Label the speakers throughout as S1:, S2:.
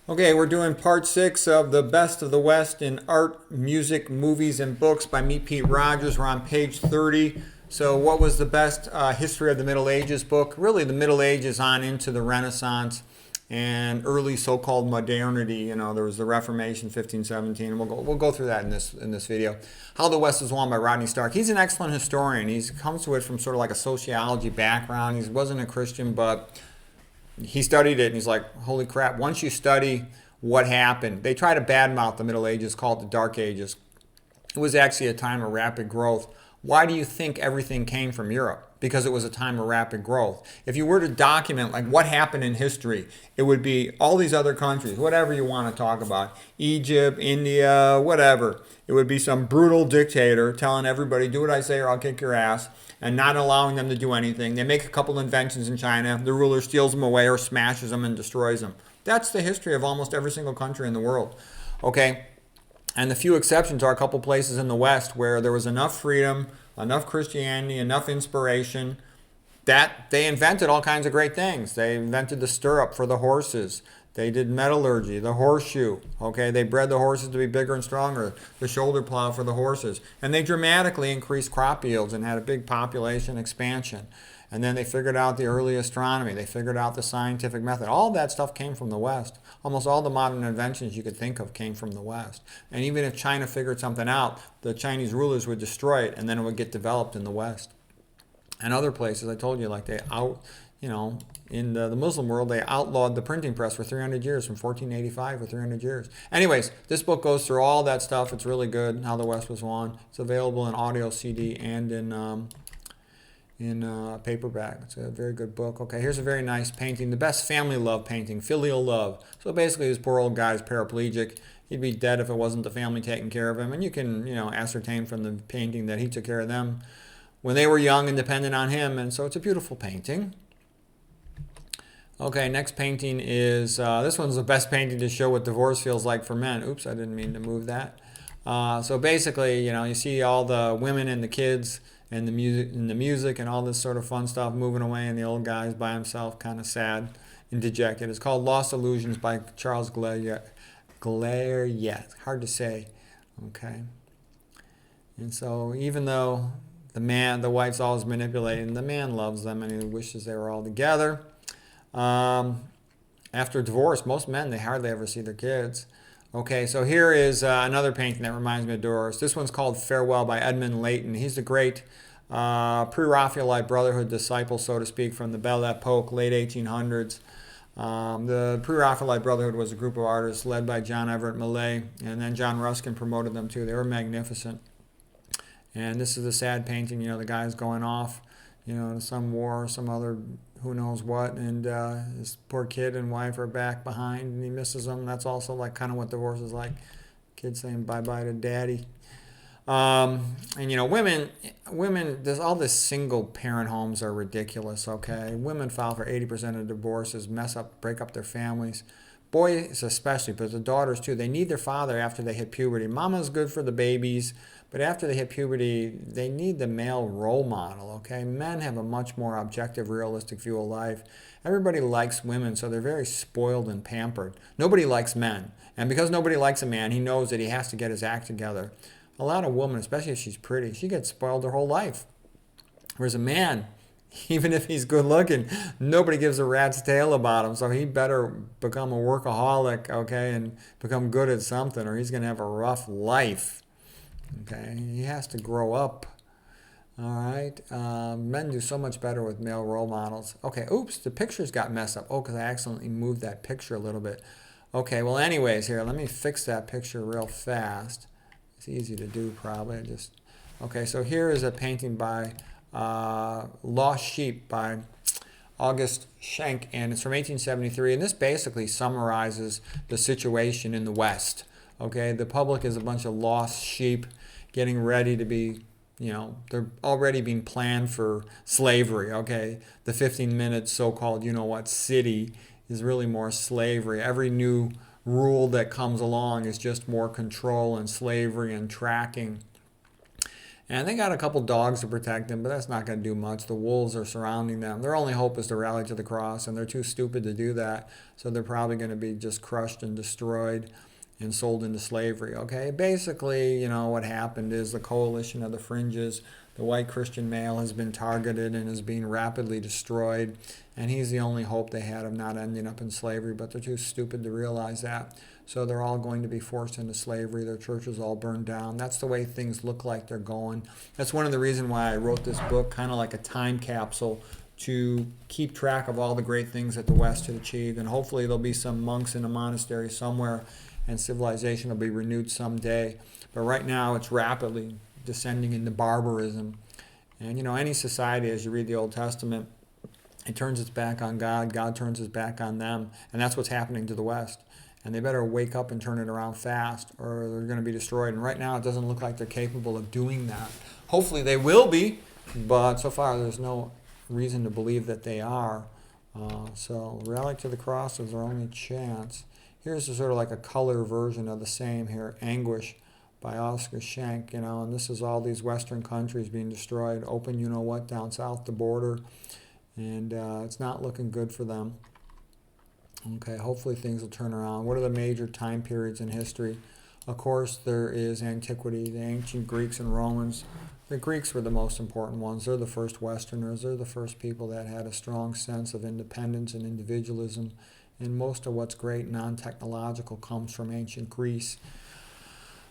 S1: Okay, we're doing part 6 of the Best of the West in Art, Music, Movies, and Books by me, Pete Rogers. We're on page 30. So, what was the best history of the Middle Ages book? Really, the Middle Ages on into the Renaissance and early so-called modernity. You know, there was the Reformation, 1517, and we'll go through that in this video. How the West was Won by Rodney Stark. He's an excellent historian. He comes to it from sort of like a sociology background. He wasn't a Christian, but he studied it and he's like, holy crap, once you study what happened, they try to badmouth the Middle Ages, call it the Dark Ages. It was actually a time of rapid growth. Why do you think everything came from Europe? Because it was a time of rapid growth. If you were to document like what happened in history, it would be all these other countries, whatever you want to talk about, Egypt, India, whatever. It would be some brutal dictator telling everybody, do what I say or I'll kick your ass, and not allowing them to do anything. They make a couple inventions in China. The ruler steals them away or smashes them and destroys them. That's the history of almost every single country in the world. Okay? And the few exceptions are a couple places in the West where there was enough freedom, enough Christianity, enough inspiration that they invented all kinds of great things. They invented the stirrup for the horses. They did metallurgy, the horseshoe. Okay, they bred the horses to be bigger and stronger, the shoulder plow for the horses. And they dramatically increased crop yields and had a big population expansion. And then they figured out the early astronomy. They figured out the scientific method. All that stuff came from the West. Almost all the modern inventions you could think of came from the West. And even if China figured something out, the Chinese rulers would destroy it and then it would get developed in the West. And other places, I told you, like in the Muslim world, they outlawed the printing press for 300 years, from 1485 for 300 years. Anyways, this book goes through all that stuff. It's really good, How the West Was Won. It's available in audio CD and in paperback. It's a very good book. Okay, here's a very nice painting. The best family love painting, filial love. So basically, this poor old guy's paraplegic. He'd be dead if it wasn't the family taking care of him. And you can, ascertain from the painting that he took care of them when they were young and dependent on him. And so it's a beautiful painting. Okay, next painting is, this one's the best painting to show what divorce feels like for men. Oops, I didn't mean to move that. So basically, you see all the women and the kids and the music and all this sort of fun stuff moving away, and the old guy's by himself, kind of sad and dejected. It's called Lost Illusions by Charles Glayer. Hard to say. Okay. And so even though the wife's always manipulating, the man loves them and he wishes they were all together. After divorce, most men, they hardly ever see their kids. Okay, so here is another painting that reminds me of divorce. This one's called Farewell by Edmund Leighton. He's the great pre-Raphaelite Brotherhood disciple, so to speak, from the Belle Epoque, late 1800s. The pre-Raphaelite Brotherhood was a group of artists led by John Everett Millay, and then John Ruskin promoted them too. They were magnificent. And this is a sad painting. The guy's going off, to some war, some other who knows what, and his poor kid and wife are back behind, and he misses them. That's also like kind of what divorce is like. Kids saying bye-bye to daddy. And women, there's all this single parent homes are ridiculous, okay? Women file for 80% of divorces, break up their families. Boys especially, but the daughters too. They need their father after they hit puberty. Mama's good for the babies, but after they hit puberty, they need the male role model, okay? Men have a much more objective, realistic view of life. Everybody likes women, so they're very spoiled and pampered. Nobody likes men. And because nobody likes a man, he knows that he has to get his act together. A lot of women, especially if she's pretty, she gets spoiled her whole life. Whereas a man, even if he's good looking, nobody gives a rat's tail about him. So he better become a workaholic, okay, and become good at something, or he's going to have a rough life. Okay, he has to grow up. All right, men do so much better with male role models. Okay, oops, the pictures got messed up. Oh, because I accidentally moved that picture a little bit. Okay, well, anyways, here, let me fix that picture real fast. It's easy to do, probably. Okay, so here is a painting by Lost Sheep by August Schenk, and it's from 1873, and this basically summarizes the situation in the West. Okay, the public is a bunch of lost sheep getting ready to be, they're already being planned for slavery. Okay, the 15-minute so-called city is really more slavery. Every new rule that comes along is just more control and slavery and tracking. And they got a couple dogs to protect them, but that's not going to do much. The wolves are surrounding them. Their only hope is to rally to the cross, and they're too stupid to do that. So they're probably going to be just crushed and destroyed and sold into slavery. Okay, basically, what happened is the coalition of the fringes, the white Christian male, has been targeted and is being rapidly destroyed, and he's the only hope they had of not ending up in slavery, but they're too stupid to realize that. So they're all going to be forced into slavery. Their churches all burned down. That's the way things look like they're going. That's one of the reasons why I wrote this book, kind of like a time capsule, to keep track of all the great things that the West had achieved. And hopefully there'll be some monks in a monastery somewhere and civilization will be renewed someday. But right now it's rapidly descending into barbarism. And any society, as you read the Old Testament, it turns its back on God, God turns his back on them, and that's what's happening to the West. And they better wake up and turn it around fast, or they're going to be destroyed. And right now it doesn't look like they're capable of doing that. Hopefully they will be, but so far there's no reason to believe that they are. So rally to the cross is our only chance. Here's sort of like a color version of the same here, Anguish by Oscar Schenck, and this is all these Western countries being destroyed, open you-know-what down south the border, and it's not looking good for them. Okay, hopefully things will turn around. What are the major time periods in history? Of course, there is antiquity, the ancient Greeks and Romans. The Greeks were the most important ones. They're the first Westerners. They're the first people that had a strong sense of independence and individualism. And most of what's great non-technological comes from ancient Greece.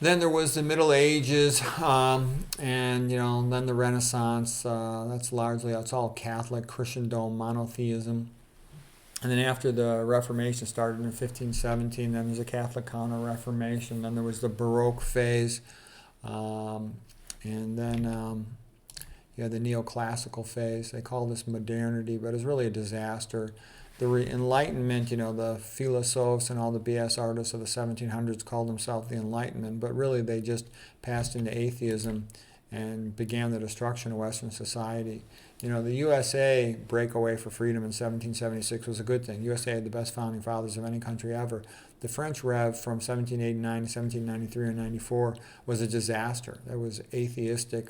S1: Then there was the Middle Ages, and then the Renaissance. That's all Catholic, Christendom, monotheism. And then after the Reformation started in 1517, then there's a Catholic Counter-Reformation. Then there was the Baroque phase, and then you had the Neoclassical phase. They call this modernity, but it's really a disaster. The Enlightenment, the philosophes and all the BS artists of the 1700s called themselves the Enlightenment, but really they just passed into atheism and began the destruction of Western society. The USA breakaway for freedom in 1776 was a good thing. USA had the best founding fathers of any country ever. The French Rev from 1789 to 1793 or 94 was a disaster. It was atheistic,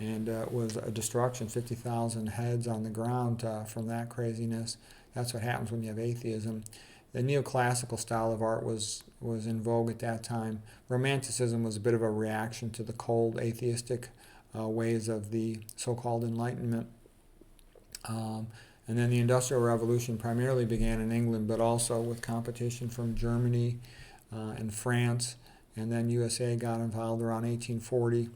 S1: and it was a destruction, 50,000 heads on the ground from that craziness. That's what happens when you have atheism. The neoclassical style of art was in vogue at that time. Romanticism was a bit of a reaction to the cold atheistic ways of the so-called Enlightenment. And then the Industrial Revolution primarily began in England, but also with competition from Germany and France. And then USA got involved around 1840.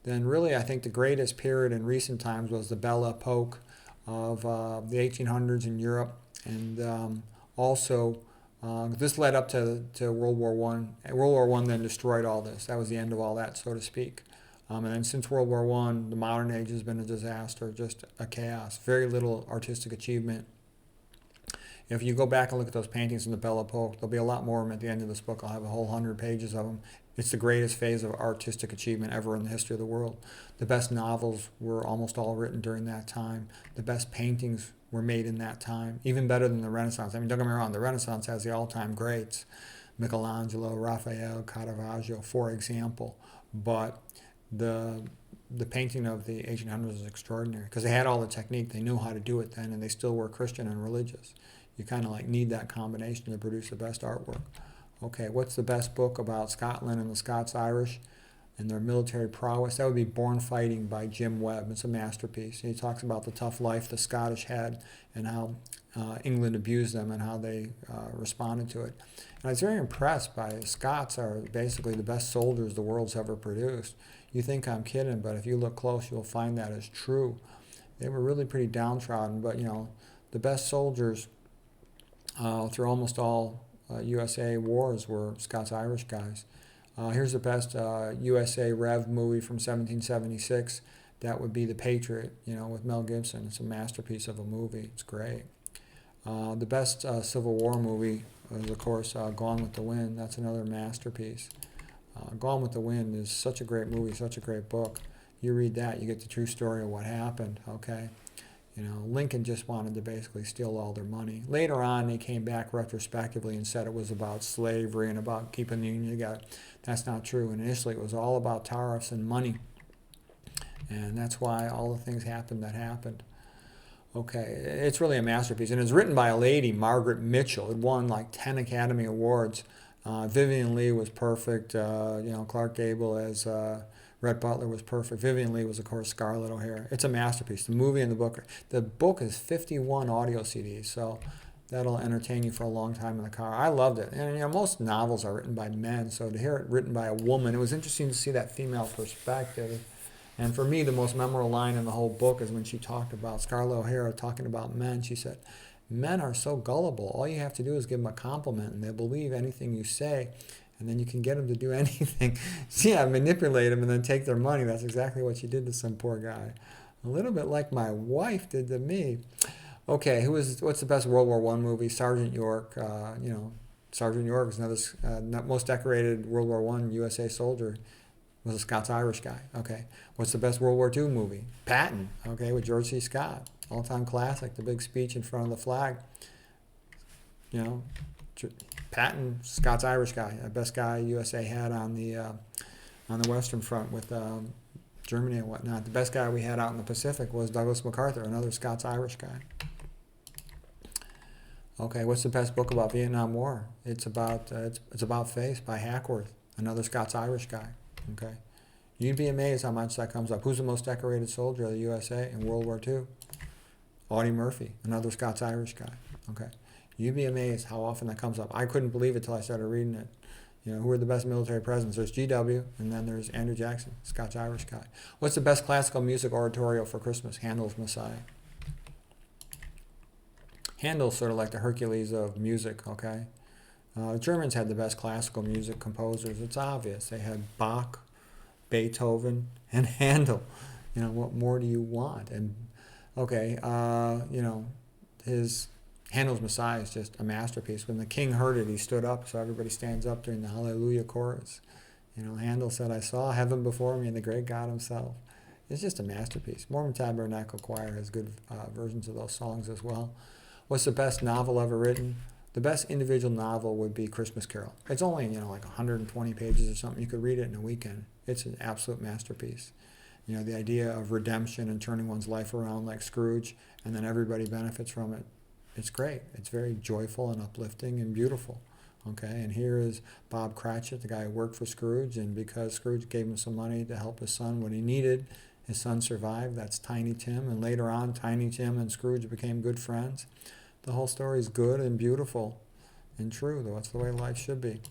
S1: Then really I think the greatest period in recent times was the Belle Epoque of the 1800s in Europe. And also this led up to World War I. World War I then destroyed all this. That was the end of all that, so to speak. And then since World War I, the modern age has been a disaster, just a chaos. Very little artistic achievement. If you go back and look at those paintings in the Belle Epoque, there'll be a lot more of them at the end of this book. I'll have a whole 100 pages of them. It's the greatest phase of artistic achievement ever in the history of the world. The best novels were almost all written during that time. The best paintings were made in that time, even better than the Renaissance. I mean, don't get me wrong, the Renaissance has the all-time greats, Michelangelo, Raphael, Caravaggio, for example. But the painting of the 1800s is extraordinary because they had all the technique. They knew how to do it then, and they still were Christian and religious. You kind of need that combination to produce the best artwork. Okay, what's the best book about Scotland and the Scots-Irish and their military prowess? That would be Born Fighting by Jim Webb. It's a masterpiece. He talks about the tough life the Scottish had and how England abused them and how they responded to it. And I was very impressed by Scots are basically the best soldiers the world's ever produced. You think I'm kidding, but if you look close, you'll find that is true. They were really pretty downtrodden, but the best soldiers through almost all USA wars were Scots-Irish guys. Here's the best USA Rev movie from 1776. That would be The Patriot, with Mel Gibson. It's a masterpiece of a movie. It's great. The best Civil War movie is, of course, Gone with the Wind. That's another masterpiece. Gone with the Wind is such a great movie, such a great book. You read that, you get the true story of what happened, okay? Lincoln just wanted to basically steal all their money. Later on, they came back retrospectively and said it was about slavery and about keeping the Union together. That's not true. And initially, it was all about tariffs and money. And that's why all the things happened that happened. Okay, it's really a masterpiece, and it's written by a lady, Margaret Mitchell. It won like 10 Academy Awards. Vivian Leigh was perfect. Clark Gable as Rhett Butler was perfect. Vivian Leigh was, of course, Scarlett O'Hara. It's a masterpiece. The movie and the book. The book is 51 audio CDs, so that'll entertain you for a long time in the car. I loved it, and most novels are written by men, so to hear it written by a woman, it was interesting to see that female perspective. And for me, the most memorable line in the whole book is when she talked about Scarlett O'Hara talking about men. She said, "Men are so gullible. All you have to do is give them a compliment, and they'll believe anything you say, and then you can get them to do anything." Yeah, manipulate them and then take their money. That's exactly what she did to some poor guy. A little bit like my wife did to me. Okay, what's the best World War One movie? Sergeant York. Sergeant York is another most decorated World War One USA soldier. Was a Scots-Irish guy. Okay. What's the best World War II movie? Patton. Okay, with George C. Scott. All-time classic. The big speech in front of the flag. Patton, Scots-Irish guy. The best guy USA had on the Western Front with Germany and whatnot. The best guy we had out in the Pacific was Douglas MacArthur, another Scots-Irish guy. Okay, what's the best book about Vietnam War? It's about Face by Hackworth, another Scots-Irish guy. Okay, you'd be amazed how much that comes up. Who's the most decorated soldier of the USA in World War II? Audie Murphy, another Scots-Irish guy. Okay, you'd be amazed how often that comes up. I couldn't believe it till I started reading it. Who are the best military presidents? There's G.W. and then there's Andrew Jackson, Scots-Irish guy. What's the best classical music oratorio for Christmas? Handel's Messiah. Handel's sort of like the Hercules of music, okay? The Germans had the best classical music composers. It's obvious. They had Bach, Beethoven, and Handel. What more do you want? And okay, his Handel's Messiah is just a masterpiece. When the king heard it, he stood up, so everybody stands up during the Hallelujah chorus. Handel said, "I saw heaven before me and the great God himself." It's just a masterpiece. Mormon Tabernacle Choir has good versions of those songs as well. What's the best novel ever written? The best individual novel would be Christmas Carol. It's only, like 120 pages or something. You could read it in a weekend. It's an absolute masterpiece. The idea of redemption and turning one's life around like Scrooge, and then everybody benefits from it. It's great. It's very joyful and uplifting and beautiful. Okay, and here is Bob Cratchit, the guy who worked for Scrooge, and because Scrooge gave him some money to help his son when he needed, his son survived. That's Tiny Tim, and later on, Tiny Tim and Scrooge became good friends. The whole story is good and beautiful and true, though. That's the way life should be.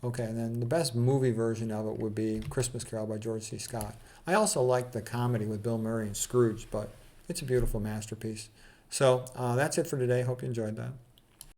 S1: Okay, and then the best movie version of it would be Christmas Carol by George C. Scott. I also like the comedy with Bill Murray and Scrooge, but it's a beautiful masterpiece. So that's it for today. Hope you enjoyed that.